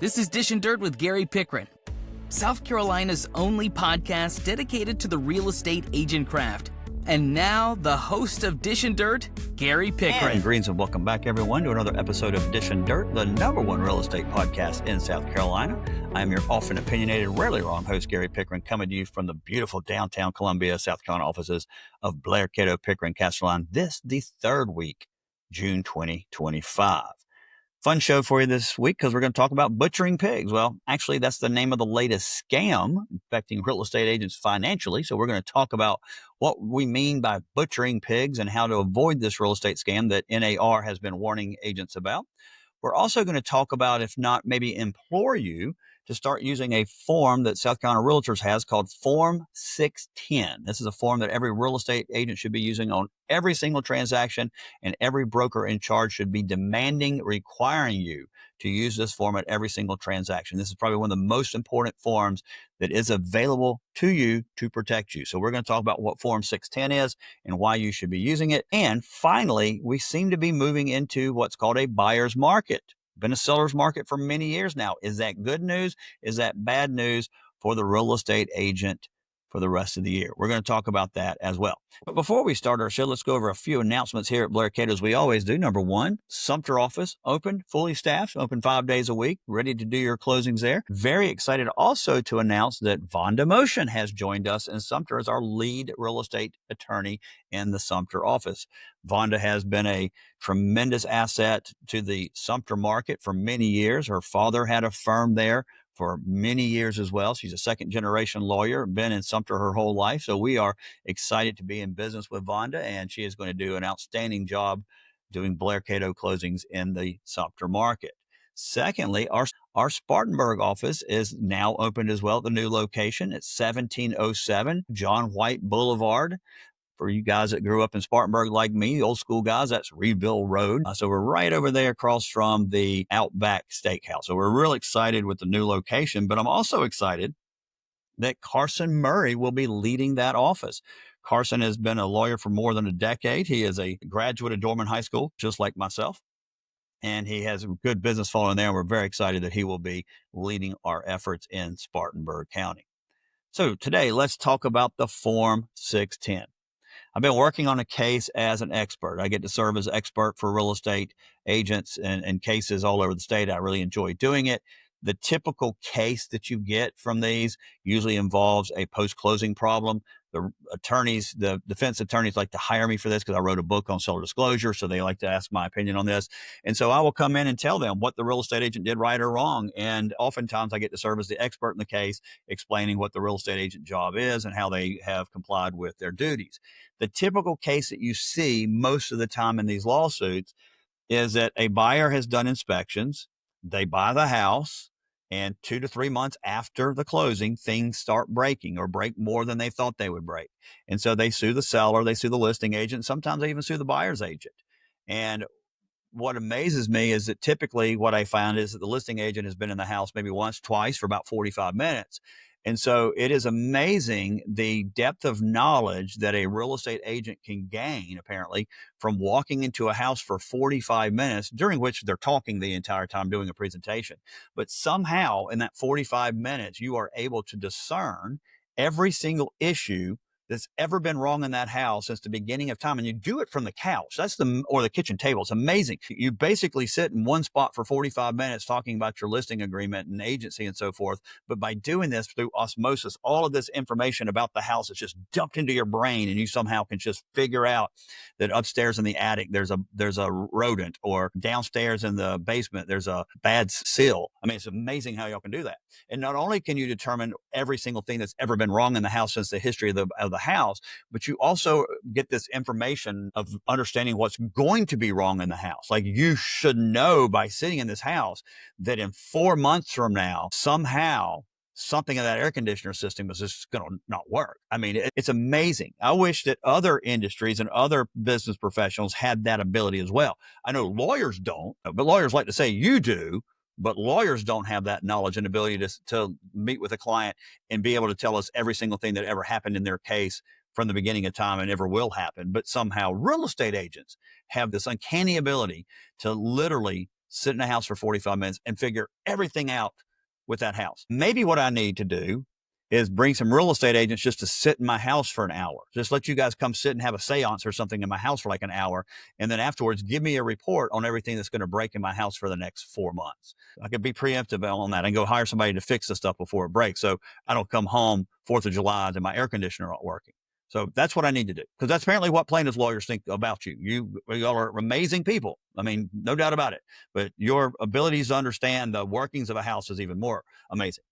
This is Dish and Dirt with Gary Pickren, South Carolina's only podcast dedicated to the real estate agent craft. And now, the host of Dish and Dirt, Gary Pickren. And greetings and welcome back, everyone, to another episode of Dish and Dirt, the #1 real estate podcast in South Carolina. I'm your often opinionated, rarely wrong host, Gary Pickren, coming to you from the beautiful downtown Columbia, South Carolina offices of Blair, Cato, Pickren, Castellan. This, the third week, June 2025. Fun show for you this week because we're going to talk about butchering pigs. Well, actually, that's the name of the latest scam affecting real estate agents financially. So we're going to talk about what we mean by butchering pigs and how to avoid this real estate scam that NAR has been warning agents about. We're also going to talk about, if not, maybe implore you to start using a form that South Carolina Realtors has called Form 610. This is a form that every real estate agent should be using on every single transaction, and every broker in charge should be requiring you to use this form at every single transaction. This is probably one of the most important forms that is available to you to protect you. So we're going to talk about what Form 610 is and why you should be using it. And finally, we seem to be moving into what's called a buyer's market. Been a seller's market for many years now. Is that good news? Is that bad news for the real estate agent for the rest of the year? We're going to talk about that as well. But before we start our show, let's go over a few announcements here at Blair Cato, as we always do. Number one, Sumter office open, fully staffed, open 5 days a week, ready to do your closings there. Very excited also to announce that Vonda Motion has joined us in Sumter as our lead real estate attorney in the Sumter office. Vonda has been a tremendous asset to the Sumter market for many years. Her father had a firm there for many years as well. She's a second-generation lawyer, been in Sumter her whole life. So we are excited to be in business with Vonda, and she is going to do an outstanding job doing Blair Cato closings in the Sumter market. Secondly, our Spartanburg office is now opened as well at the new location. It's 1707 John White Boulevard. For you guys that grew up in Spartanburg like me, old school guys, that's Reedville Road. So we're right over there across from the Outback Steakhouse. So we're real excited with the new location, but I'm also excited that Carson Murray will be leading that office. Carson has been a lawyer for more than a decade. He is a graduate of Dorman High School, just like myself. And he has a good business following there. And we're very excited that he will be leading our efforts in Spartanburg County. So today, let's talk about the Form 610. I've been working on a case as an expert. I get to serve as expert for real estate agents and cases all over the state. I really enjoy doing it. The typical case that you get from these usually involves a post-closing problem. The defense attorneys like to hire me for this because I wrote a book on seller disclosure, so they like to ask my opinion on this. And so I will come in and tell them what the real estate agent did right or wrong. And oftentimes I get to serve as the expert in the case, explaining what the real estate agent job is and how they have complied with their duties. The typical case that you see most of the time in these lawsuits is that a buyer has done inspections, they buy the house, and 2 to 3 months after the closing, things start breaking or break more than they thought they would break. And so they sue the seller, they sue the listing agent, sometimes they even sue the buyer's agent. And what amazes me is that typically what I found is that the listing agent has been in the house maybe once, twice for about 45 minutes. And so it is amazing the depth of knowledge that a real estate agent can gain, apparently, from walking into a house for 45 minutes, during which they're talking the entire time doing a presentation. But somehow in that 45 minutes, you are able to discern every single issue that's ever been wrong in that house since the beginning of time. And you do it from the couch. Or the kitchen table. It's amazing. You basically sit in one spot for 45 minutes talking about your listing agreement and agency and so forth. But by doing this through osmosis, all of this information about the house is just dumped into your brain, and you somehow can just figure out that upstairs in the attic, there's a rodent, or downstairs in the basement, there's a bad sill. I mean, it's amazing how y'all can do that. And not only can you determine every single thing that's ever been wrong in the house since the history of the house, but you also get this information of understanding what's going to be wrong in the house. Like, you should know by sitting in this house that in 4 months from now, somehow something in that air conditioner system is just going to not work. I mean, it's amazing. I wish that other industries and other business professionals had that ability as well. I know lawyers don't, but lawyers like to say you do. But lawyers don't have that knowledge and ability to meet with a client and be able to tell us every single thing that ever happened in their case from the beginning of time and ever will happen. But somehow real estate agents have this uncanny ability to literally sit in a house for 45 minutes and figure everything out with that house. Maybe what I need to do is bring some real estate agents just to sit in my house for an hour. Just let you guys come sit and have a seance or something in my house for like an hour. And then afterwards, give me a report on everything that's going to break in my house for the next 4 months. I could be preemptive on that and go hire somebody to fix the stuff before it breaks. So I don't come home 4th of July and my air conditioner not working. So that's what I need to do, because that's apparently what plaintiff's lawyers think about you. You all are amazing people. I mean, no doubt about it. But your abilities to understand the workings of a house is even more amazing.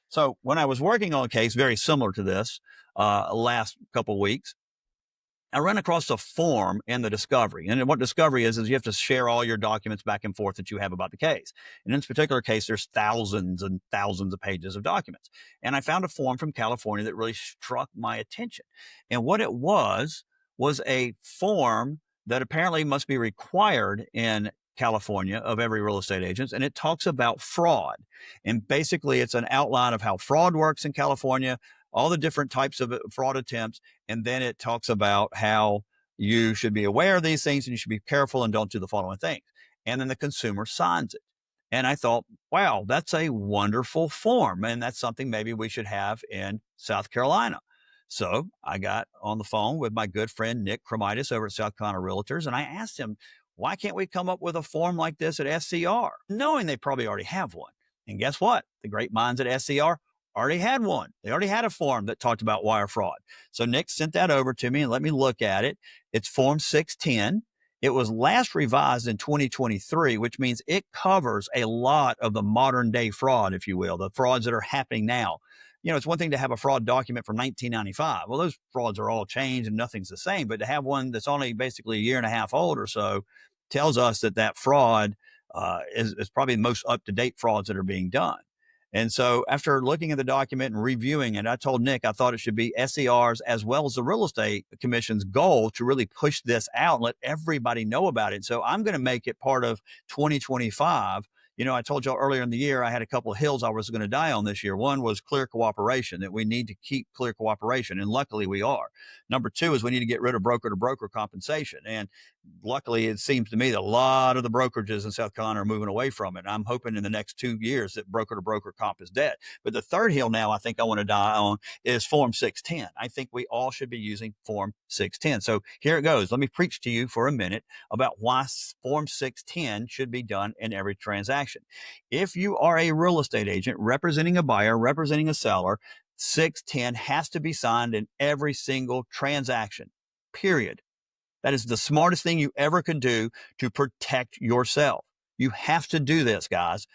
So when I was working on a case very similar to this last couple of weeks, I ran across a form in the discovery. And what discovery is you have to share all your documents back and forth that you have about the case. And in this particular case, there's thousands and thousands of pages of documents. And I found a form from California that really struck my attention. And what it was a form that apparently must be required in California of every real estate agent. And it talks about fraud. And basically, it's an outline of how fraud works in California, all the different types of fraud attempts. And then it talks about how you should be aware of these things and you should be careful and don't do the following things. And then the consumer signs it. And I thought, wow, that's a wonderful form. And that's something maybe we should have in South Carolina. So I got on the phone with my good friend, Nick Cremitis over at South Carolina Realtors. And I asked him, why can't we come up with a form like this at SCR? Knowing they probably already have one. And guess what? The great minds at SCR already had one. They already had a form that talked about wire fraud. So Nick sent that over to me and let me look at it. It's Form 610. It was last revised in 2023, which means it covers a lot of the modern day fraud, if you will, the frauds that are happening now. You know, it's one thing to have a fraud document from 1995. Well, those frauds are all changed and nothing's the same. But to have one that's only basically a year and a half old or so tells us that fraud is probably the most up-to-date frauds that are being done. And so after looking at the document and reviewing it, I told Nick I thought it should be SCR's as well as the Real Estate Commission's goal to really push this out and let everybody know about it. So I'm going to make it part of 2025. You know, I told y'all earlier in the year, I had a couple of hills I was going to die on this year. One was clear cooperation, that we need to keep clear cooperation. And luckily we are. Number two is we need to get rid of broker to broker compensation. And luckily it seems to me that a lot of the brokerages in South Carolina are moving away from it. I'm hoping in the next 2 years that broker to broker comp is dead. But the third hill now I think I want to die on is Form 610. I think we all should be using Form 610. So here it goes. Let me preach to you for a minute about why Form 610 should be done in every transaction. If you are a real estate agent representing a buyer, representing a seller, 610 has to be signed in every single transaction, period. That is the smartest thing you ever could do to protect yourself. You have to do this, guys.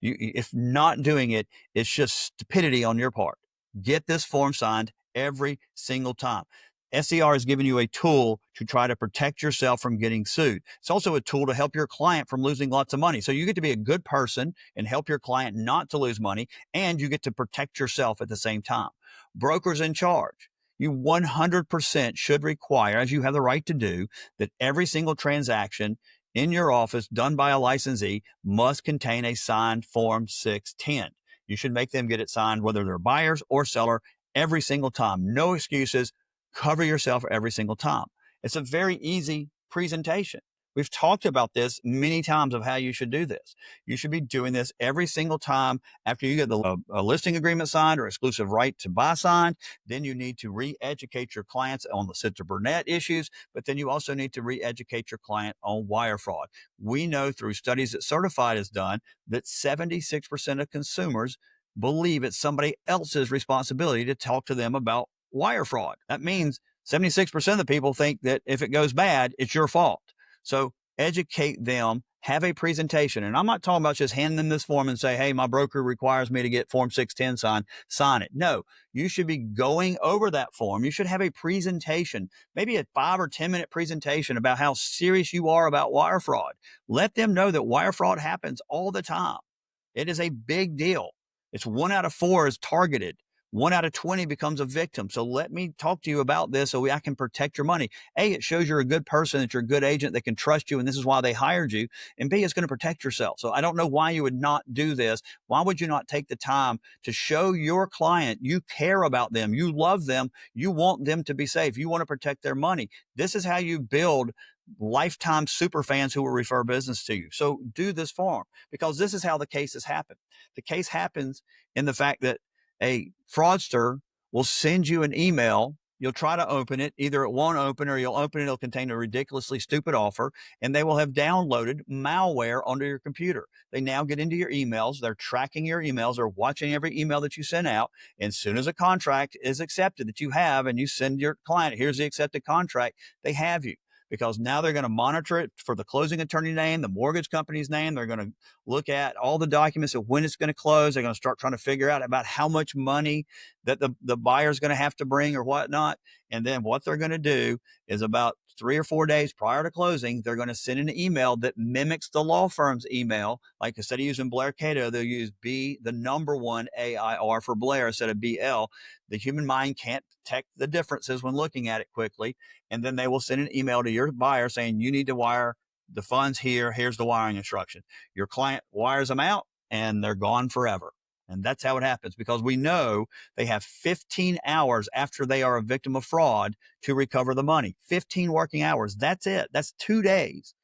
If not doing it, it's just stupidity on your part. Get this form signed every single time. SCR is giving you a tool to try to protect yourself from getting sued. It's also a tool to help your client from losing lots of money. So you get to be a good person and help your client not to lose money, and you get to protect yourself at the same time. Brokers in charge. You 100% should require, as you have the right to do, that every single transaction in your office done by a licensee must contain a signed Form 610. You should make them get it signed, whether they're buyers or seller, every single time. No excuses. Cover yourself every single time. It's a very easy presentation. We've talked about this many times of how you should do this. You should be doing this every single time after you get a listing agreement signed or exclusive right to buy signed. Then you need to re-educate your clients on the Sitzer Burnett issues, but then you also need to re-educate your client on wire fraud. We know through studies that Certified has done that 76% of consumers believe it's somebody else's responsibility to talk to them about wire fraud. That means 76% of the people think that if it goes bad, it's your fault. So educate them, have a presentation. And I'm not talking about just handing them this form and say, hey, my broker requires me to get Form 610 signed, sign it. No, you should be going over that form. You should have a presentation, maybe a 5 or 10 minute presentation about how serious you are about wire fraud. Let them know that wire fraud happens all the time. It is a big deal. It's 1 out of 4 is targeted. 1 out of 20 becomes a victim. So let me talk to you about this so I can protect your money. A, it shows you're a good person, that you're a good agent, that can trust you, and this is why they hired you. And B, it's going to protect yourself. So I don't know why you would not do this. Why would you not take the time to show your client you care about them, you love them, you want them to be safe, you want to protect their money? This is how you build lifetime super fans who will refer business to you. So do this for them, because this is how the cases happen. The case happens in the fact that a fraudster will send you an email. You'll try to open it. Either it won't open, or you'll open it. It'll contain a ridiculously stupid offer, and they will have downloaded malware onto your computer. They now get into your emails. They're tracking your emails. They're watching every email that you send out. And as soon as a contract is accepted that you have, and you send your client, here's the accepted contract, they have you. Because now they're going to monitor it for the closing attorney name, the mortgage company's name. They're going to look at all the documents of when it's going to close. They're going to start trying to figure out about how much money that the buyer's going to have to bring or whatnot. And then what they're going to do is, about 3 or 4 days prior to closing, they're going to send an email that mimics the law firm's email. Like, instead of using Blair Cato, they'll use the1 AIR for Blair instead of BL. The human mind can't detect the differences when looking at it quickly. And then they will send an email to your buyer saying, you need to wire the funds here. Here's the wiring instruction. Your client wires them out, and they're gone forever. And that's how it happens, because we know they have 15 hours after they are a victim of fraud to recover the money. 15 working hours. That's it. That's 2 days.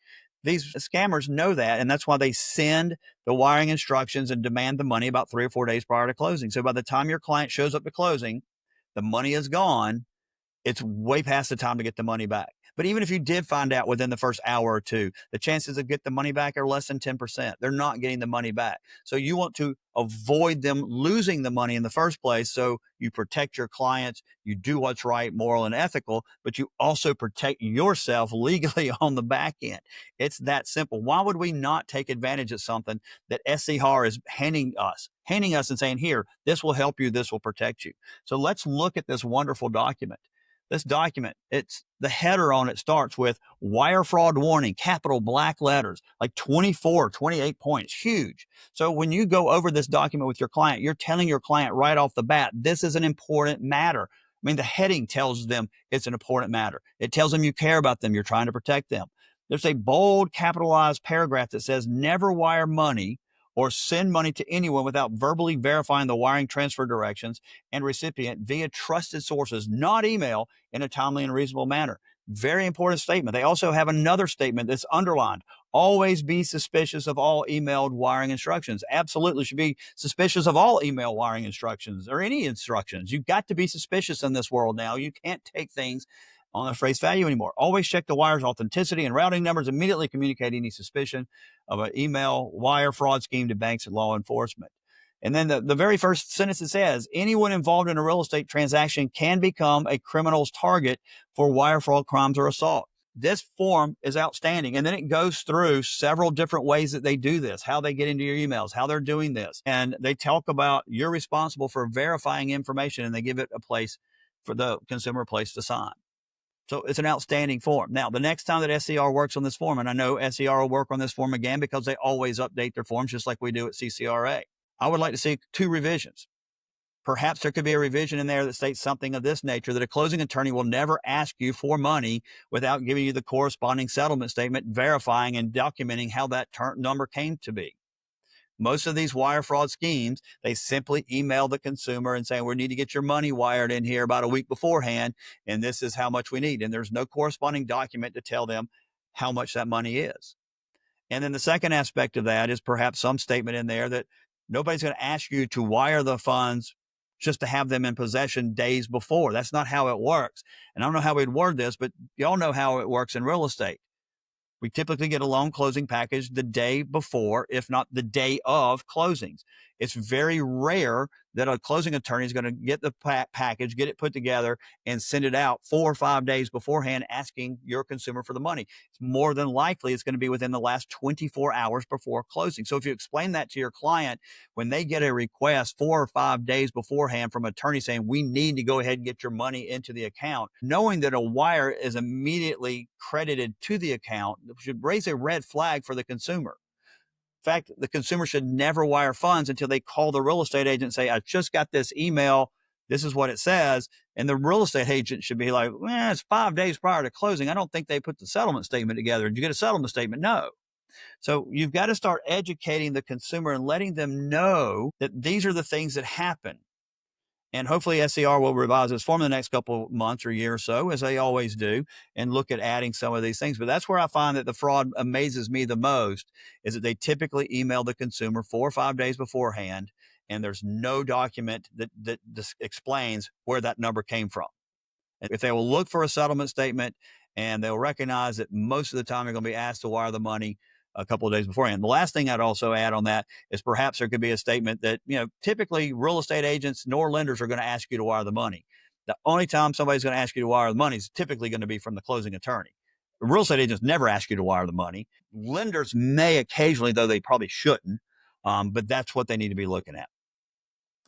These scammers know that, and that's why they send the wiring instructions and demand the money about 3 or 4 days prior to closing. So by the time your client shows up to closing, the money is gone. It's way past the time to get the money back. But even if you did find out within the first hour or two, the chances of get the money back are less than 10%. They're not getting the money back. So you want to avoid them losing the money in the first place. So you protect your clients, you do what's right, moral and ethical, but you also protect yourself legally on the back end. It's that simple. Why would we not take advantage of something that SCR is handing us and saying, here, this will help you, this will protect you. So let's look at this wonderful document. This document, it's the header on it starts with wire fraud warning, capital black letters, like 24, 28 points, huge. So when you go over this document with your client, you're telling your client right off the bat, this is an important matter. I mean, the heading tells them it's an important matter. It tells them you care about them. You're trying to protect them. There's a bold capitalized paragraph that says, never wire money or send money to anyone without verbally verifying the wiring transfer directions and recipient via trusted sources, not email, in a timely and reasonable manner. Very important statement. They also have another statement that's underlined. Always be suspicious of all emailed wiring instructions. Absolutely should be suspicious of all email wiring instructions, or any instructions. You've got to be suspicious in this world now. You can't take things on a face value anymore. Always check the wire's authenticity and routing numbers. Immediately communicate any suspicion of an email wire fraud scheme to banks and law enforcement. And then the very first sentence, it says, anyone involved in a real estate transaction can become a criminal's target for wire fraud crimes or assault. This form is outstanding. And then it goes through several different ways that they do this, how they get into your emails, how they're doing this. And they talk about you're responsible for verifying information, and they give it a place for the consumer place to sign. So it's an outstanding form. Now, the next time that SCR works on this form, and I know SCR will work on this form again because they always update their forms just like we do at CCRA, I would like to see 2 revisions. Perhaps there could be a revision in there that states something of this nature, that a closing attorney will never ask you for money without giving you the corresponding settlement statement, verifying and documenting how that number came to be. Most of these wire fraud schemes, they simply email the consumer and say, we need to get your money wired in here about a week beforehand, and this is how much we need. And there's no corresponding document to tell them how much that money is. And then the second aspect of that is perhaps some statement in there that nobody's going to ask you to wire the funds just to have them in possession days before. That's not how it works. And I don't know how we'd word this, but y'all know how it works in real estate. We typically get a loan closing package the day before, if not the day of closings. It's very rare that a closing attorney is going to get the package, get it put together, and send it out 4 or 5 days beforehand asking your consumer for the money. It's more than likely it's going to be within the last 24 hours before closing. So if you explain that to your client, when they get a request 4 or 5 days beforehand from an attorney saying, we need to go ahead and get your money into the account, knowing that a wire is immediately credited to the account should raise a red flag for the consumer. In fact, the consumer should never wire funds until they call the real estate agent and say, I just got this email. This is what it says. And the real estate agent should be like, well, it's 5 days prior to closing. I don't think they put the settlement statement together. Did you get a settlement statement? No. So you've got to start educating the consumer and letting them know that these are the things that happen. And hopefully SCR will revise its form in the next couple of months or year or so, as they always do, and look at adding some of these things. But that's where I find that the fraud amazes me the most, is that they typically email the consumer 4 or 5 days beforehand, and there's no document that explains where that number came from. If they will look for a settlement statement, and they'll recognize that most of the time they're going to be asked to wire the money a couple of days beforehand. The last thing I'd also add on that is perhaps there could be a statement that, typically real estate agents nor lenders are going to ask you to wire the money. The only time somebody's going to ask you to wire the money is typically going to be from the closing attorney. Real estate agents never ask you to wire the money. Lenders may occasionally, though they probably shouldn't, but that's what they need to be looking at.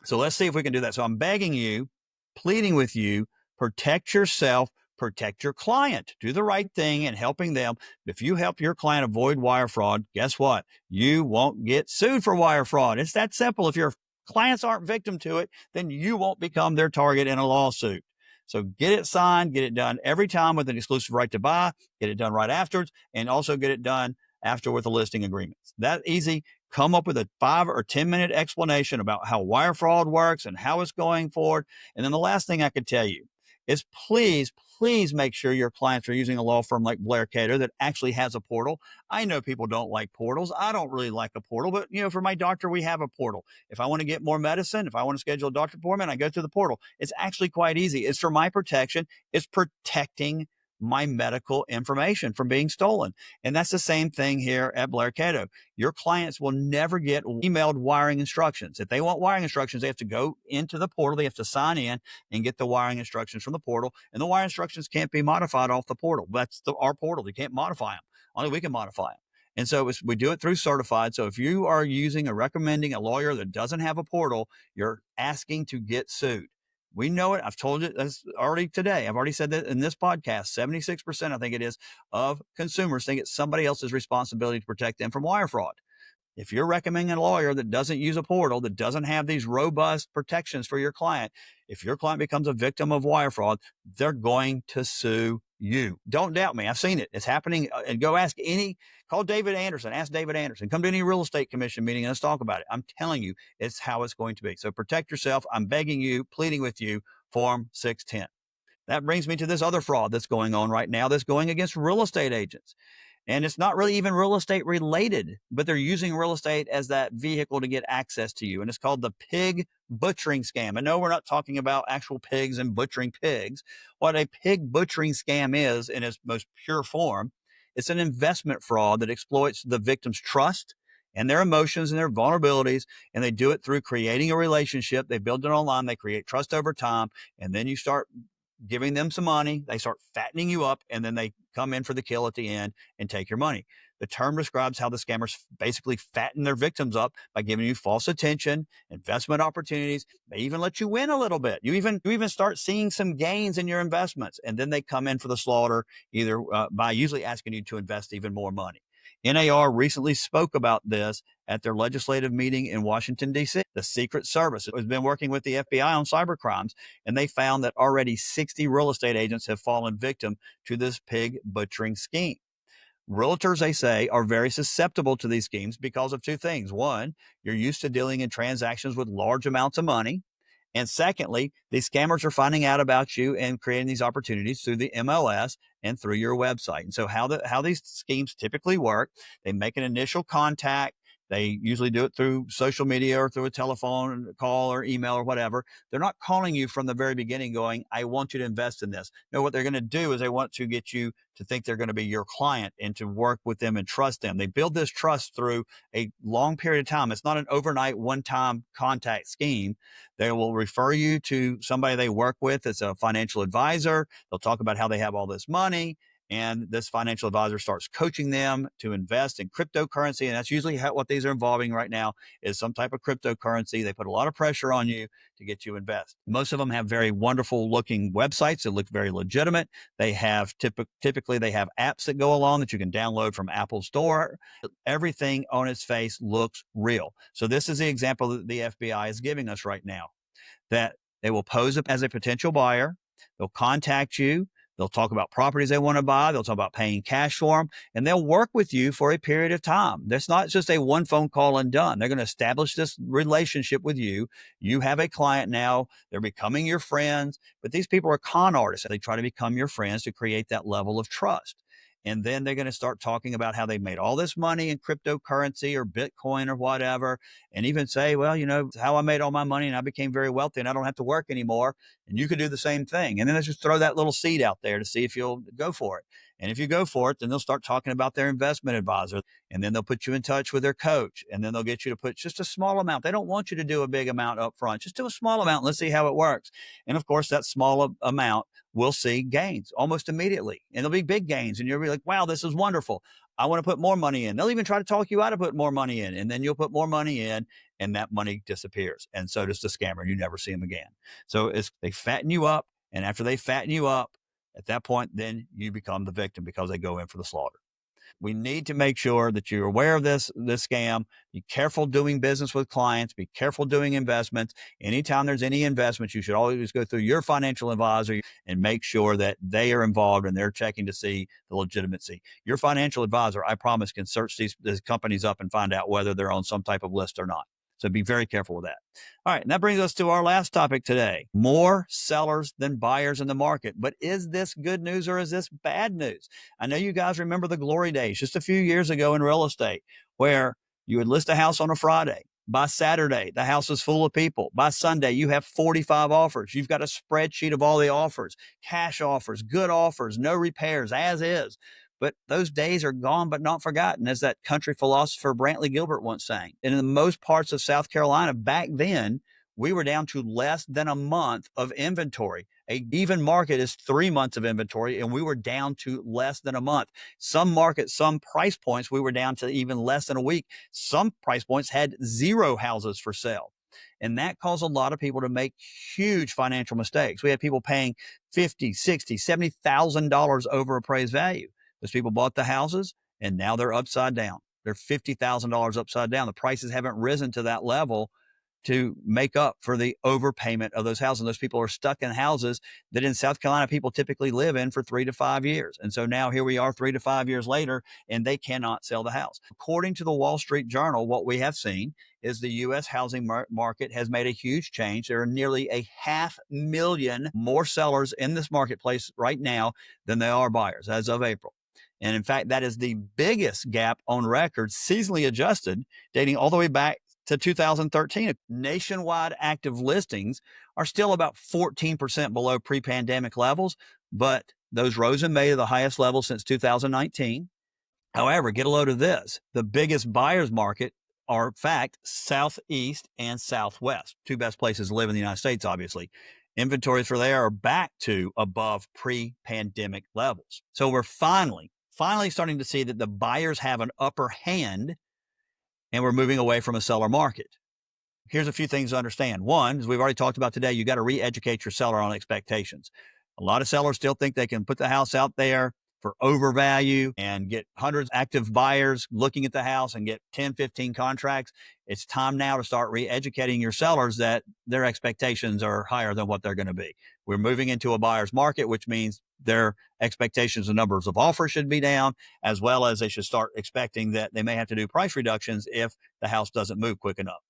So let's see if we can do that. So I'm begging you, pleading with you, protect yourself, protect your client, do the right thing and helping them. If you help your client avoid wire fraud, guess what? You won't get sued for wire fraud. It's that simple. If your clients aren't victim to it, then you won't become their target in a lawsuit. So get it signed, get it done every time with an exclusive right to buy, get it done right afterwards, and also get it done after with the listing agreements. That easy. Come up with a 5 or 10 minute explanation about how wire fraud works and how it's going forward. And then the last thing I could tell you is please make sure your clients are using a law firm like Blair Cato that actually has a portal. I know people don't like portals. I don't really like a portal, but for my doctor, we have a portal. If I want to get more medicine, if I want to schedule a doctor appointment, I go through the portal. It's actually quite easy. It's for my protection. It's protecting my medical information from being stolen. And that's the same thing here at Blair Cato. Your clients will never get emailed wiring instructions. If they want wiring instructions, they have to go into the portal. They have to sign in and get the wiring instructions from the portal. And the wiring instructions can't be modified off the portal. That's our portal. You can't modify them. Only we can modify them. And so we do it through certified. So if you are using or recommending a lawyer that doesn't have a portal, you're asking to get sued. We know it. I've told you this already today. I've already said that in this podcast. 76%, I think it is, of consumers think it's somebody else's responsibility to protect them from wire fraud. If you're recommending a lawyer that doesn't use a portal, that doesn't have these robust protections for your client, if your client becomes a victim of wire fraud, they're going to sue you. Don't doubt me. I've seen it. It's happening. And go call David Anderson, ask David Anderson, come to any real estate commission meeting and let's talk about it. I'm telling you, it's how it's going to be. So protect yourself. I'm begging you, pleading with you, Form 610. That brings me to this other fraud that's going on right now that's going against real estate agents. And it's not really even real estate related, but they're using real estate as that vehicle to get access to you. And it's called the pig butchering scam. I know we're not talking about actual pigs and butchering pigs. What a pig butchering scam is in its most pure form, it's an investment fraud that exploits the victim's trust and their emotions and their vulnerabilities. And they do it through creating a relationship. They build it online. They create trust over time. And then you start giving them some money, they start fattening you up, and then they come in for the kill at the end and take your money. The term describes how the scammers basically fatten their victims up by giving you false attention, investment opportunities. They even let you win a little bit. You even start seeing some gains in your investments, and then they come in for the slaughter, either by usually asking you to invest even more money. NAR recently spoke about this at their legislative meeting in Washington, D.C. The Secret Service has been working with the FBI on cyber crimes, and they found that already 60 real estate agents have fallen victim to this pig butchering scheme. Realtors, they say, are very susceptible to these schemes because of two things. One, you're used to dealing in transactions with large amounts of money. And secondly, these scammers are finding out about you and creating these opportunities through the MLS and through your website. And so how these schemes typically work, they make an initial contact. They usually do it through social media or through a telephone call or email or whatever. They're not calling you from the very beginning going, I want you to invest in this. No, what they're going to do is they want to get you to think they're going to be your client and to work with them and trust them. They build this trust through a long period of time. It's not an overnight one-time contact scheme. They will refer you to somebody they work with as a financial advisor. They'll talk about how they have all this money. And this financial advisor starts coaching them to invest in cryptocurrency. And that's usually what these are involving right now is some type of cryptocurrency. They put a lot of pressure on you to get you invest. Most of them have very wonderful looking websites that look very legitimate. They have typically they have apps that go along that you can download from Apple Store. Everything on its face looks real. So this is the example that the FBI is giving us right now, that they will pose as a potential buyer. They'll contact you. They'll talk about properties they want to buy. They'll talk about paying cash for them, and they'll work with you for a period of time. That's not just a one phone call and done. They're going to establish this relationship with you. You have a client now. They're becoming your friends, but these people are con artists. They try to become your friends to create that level of trust. And then they're going to start talking about how they made all this money in cryptocurrency or Bitcoin or whatever, and even say, well, how I made all my money and I became very wealthy and I don't have to work anymore. And you could do the same thing. And then they just throw that little seed out there to see if you'll go for it. And if you go for it, then they'll start talking about their investment advisor, and then they'll put you in touch with their coach, and then they'll get you to put just a small amount. They don't want you to do a big amount up front. Just do a small amount and let's see how it works. And of course, that small amount will see gains almost immediately. And there'll be big gains. And you'll be like, wow, this is wonderful. I want to put more money in. They'll even try to talk you out of put more money in. And then you'll put more money in and that money disappears. And so does the scammer. You never see them again. So they fatten you up. And after they fatten you up, at that point, then you become the victim because they go in for the slaughter. We need to make sure that you're aware of this scam. Be careful doing business with clients. Be careful doing investments. Anytime there's any investments, you should always go through your financial advisor and make sure that they are involved and they're checking to see the legitimacy. Your financial advisor, I promise, can search these companies up and find out whether they're on some type of list or not. So be very careful with that. All right. And that brings us to our last topic today. More sellers than buyers in the market. But is this good news or is this bad news? I know you guys remember the glory days just a few years ago in real estate where you would list a house on a Friday. By Saturday, the house is full of people. By Sunday, you have 45 offers. You've got a spreadsheet of all the offers, cash offers, good offers, no repairs, as is. But those days are gone, but not forgotten, as that country philosopher Brantley Gilbert once sang. And in most parts of South Carolina back then, we were down to less than a month of inventory. A even market is 3 months of inventory, and we were down to less than a month. Some markets, some price points, we were down to even less than a week. Some price points had 0 houses for sale. And that caused a lot of people to make huge financial mistakes. We had people paying $50,000, $60,000, $70,000 over appraised value. Those people bought the houses and now they're upside down. They're $50,000 upside down. The prices haven't risen to that level to make up for the overpayment of those houses. And those people are stuck in houses that in South Carolina people typically live in for 3 to 5 years. And so now here we are 3 to 5 years later, and they cannot sell the house. According to the Wall Street Journal, what we have seen is the U.S. housing market has made a huge change. There are nearly 500,000 more sellers in this marketplace right now than there are buyers as of April. And in fact, that is the biggest gap on record, seasonally adjusted, dating all the way back to 2013. Nationwide active listings are still about 14% below pre-pandemic levels, but those rose in May to the highest level since 2019. However, get a load of this. The biggest buyer's market are, in fact, Southeast and Southwest, 2 best places to live in the United States, obviously. Inventories for there are back to above pre-pandemic levels. So we're finally starting to see that the buyers have an upper hand and we're moving away from a seller market. Here's a few things to understand. One, as we've already talked about today, you got to re-educate your seller on expectations. A lot of sellers still think they can put the house out there for overvalue and get hundreds of active buyers looking at the house and get 10, 15 contracts. It's time now to start re-educating your sellers that their expectations are higher than what they're going to be. We're moving into a buyer's market, which means their expectations and numbers of offers should be down, as well as they should start expecting that they may have to do price reductions if the house doesn't move quick enough.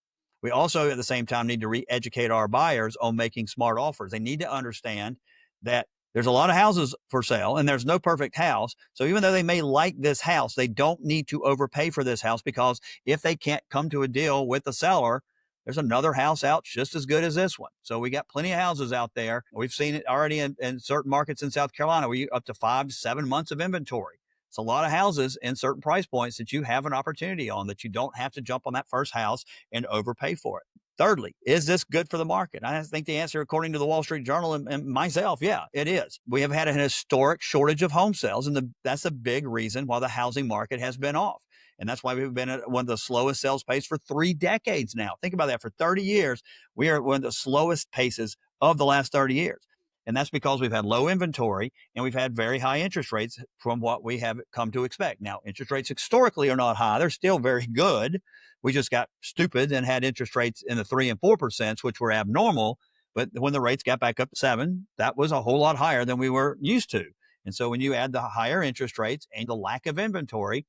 We also, at the same time, need to re-educate our buyers on making smart offers. They need to understand that there's a lot of houses for sale and there's no perfect house. So even though they may like this house, they don't need to overpay for this house, because if they can't come to a deal with the seller, there's another house out just as good as this one. So we got plenty of houses out there. We've seen it already in certain markets in South Carolina, where you up to 5 to 7 months of inventory. It's a lot of houses in certain price points that you have an opportunity on, that you don't have to jump on that first house and overpay for it. Thirdly, is this good for the market? I think the answer, according to the Wall Street Journal and myself, yeah, it is. We have had an historic shortage of home sales, and that's a big reason why the housing market has been off. And that's why we've been at one of the slowest sales pace for 3 decades now. Think about that. For 30 years, we are at one of the slowest paces of the last 30 years. And that's because we've had low inventory and we've had very high interest rates from what we have come to expect. Now, interest rates historically are not high. They're still very good. We just got stupid and had interest rates in the 3 and 4%, which were abnormal. But when the rates got back up to 7, that was a whole lot higher than we were used to. And so when you add the higher interest rates and the lack of inventory,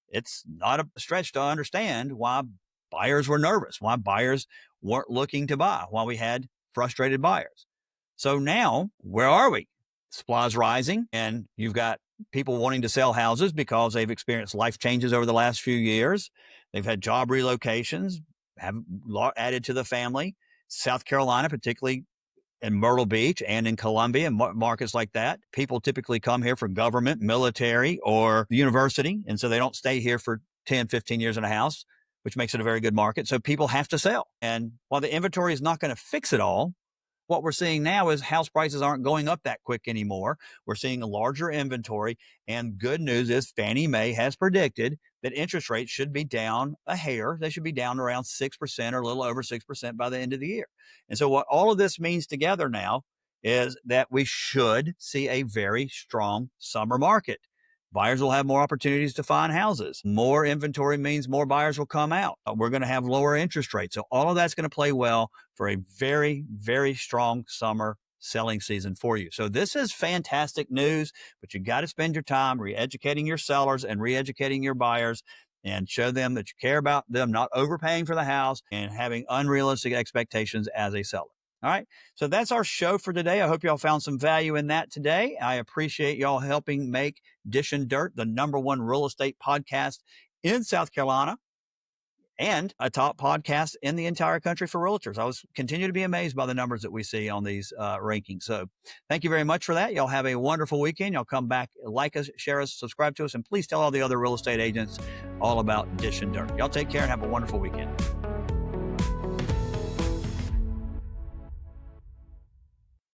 it's not a stretch to understand why buyers were nervous, why buyers weren't looking to buy, why we had frustrated buyers. So now, where are we? Supply is rising, and you've got people wanting to sell houses because they've experienced life changes over the last few years. They've had job relocations, have added to the family. South Carolina, particularly in Myrtle Beach and in Columbia and markets like that, people typically come here for government, military, or university. And so they don't stay here for 10, 15 years in a house, which makes it a very good market. So people have to sell. And while the inventory is not going to fix it all, what we're seeing now is house prices aren't going up that quick anymore. We're seeing a larger inventory. And good news is Fannie Mae has predicted that interest rates should be down a hair. They should be down around 6% or a little over 6% by the end of the year. And so what all of this means together now is that we should see a very strong summer market. Buyers will have more opportunities to find houses. More inventory means more buyers will come out. We're going to have lower interest rates. So all of that's going to play well for a very, very strong summer selling season for you. So this is fantastic news, but you got to spend your time re-educating your sellers and re-educating your buyers and show them that you care about them not overpaying for the house and having unrealistic expectations as a seller. All right. So that's our show for today. I hope y'all found some value in that today. I appreciate y'all helping make Dishin' Dirt the #1 real estate podcast in South Carolina and a top podcast in the entire country for realtors. I continue to be amazed by the numbers that we see on these rankings. So thank you very much for that. Y'all have a wonderful weekend. Y'all come back, like us, share us, subscribe to us, and please tell all the other real estate agents all about Dishin' Dirt. Y'all take care and have a wonderful weekend.